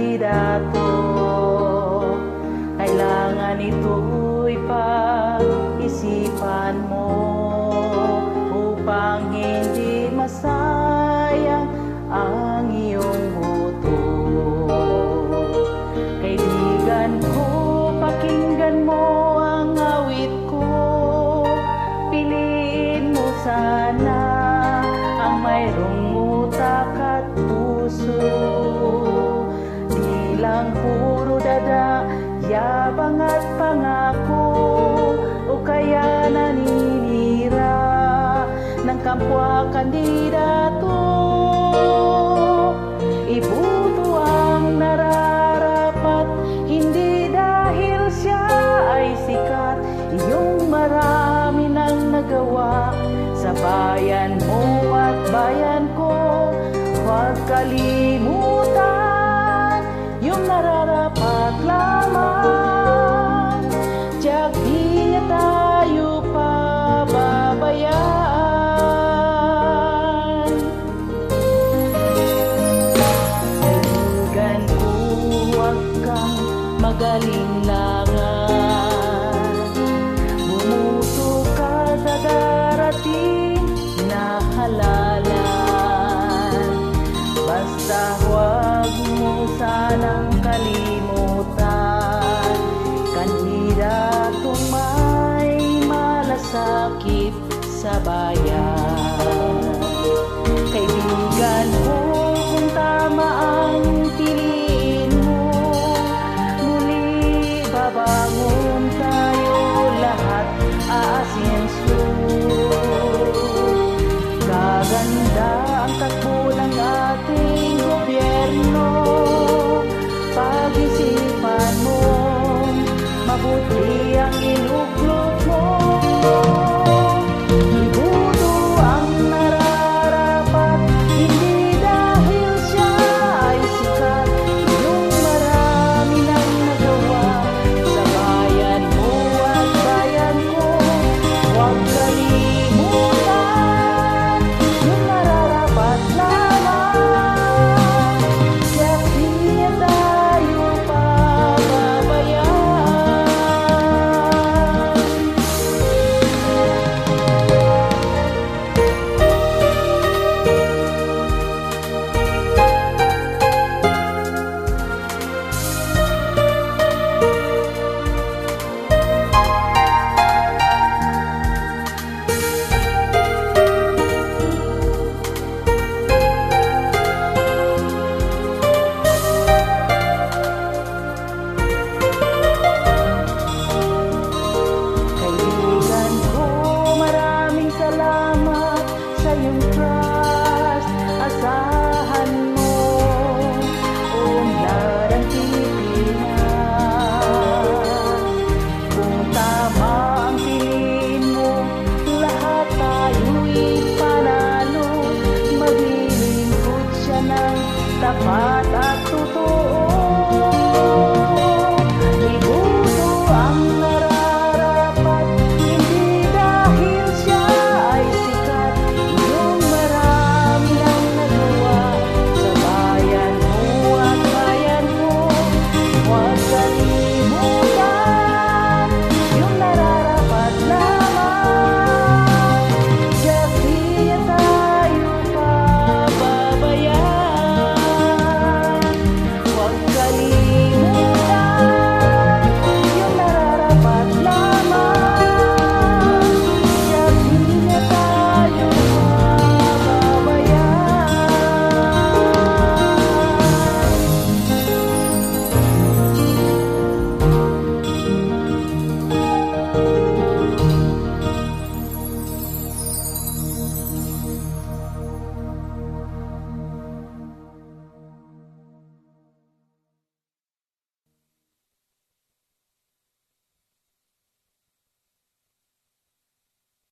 kandidato. Kailangan ito'y pag-isipan mo upang hindi masayang ang iyong boto. Kaibigan ko, pakinggan mo ang awit ko. Piliin mo sana ang mayroong utak at puso. Di lang puro dada, yabang at pangako, o kaya naninira ng kapwa kandidato. Iboto ang nararapat, hindi dahil siya ay sikat. Iyong marami nang nagawa sa bayan mo at bayan ko. Huwag kalimutan yung nararapat lamang. Tiyak di niya tayo pababayaan. Kaibigan ko, huwag kang magalinlangan. Bumuto ka sa darating na halalan. Basta huwag mo sanang kalimutan, kandidatong may malasakit sa bayan. Kaibigan ko, kung tama ang piliin mo, muli babangon tayo lahat, aasenso. Gaganda ang takbo ng ating gobyerno. Pag-isipan mo, mabuti ang inuklog mo. Iboto ang nararapat, hindi dahil siya ay sikat. Yung marami nang nagawa sa bayan mo at bayan ko. Huwag kalimutan yung nararapat lamang. Tiyak di niya tayo pababayaan. Kaibigan ko, maraming salamat sa iyong trust. Asahan mo, unlad ang Pilipinas. Kung tama ang tingin mo, lahat tayo'y panalo. Maglilingkod siya ng tapat at totoo.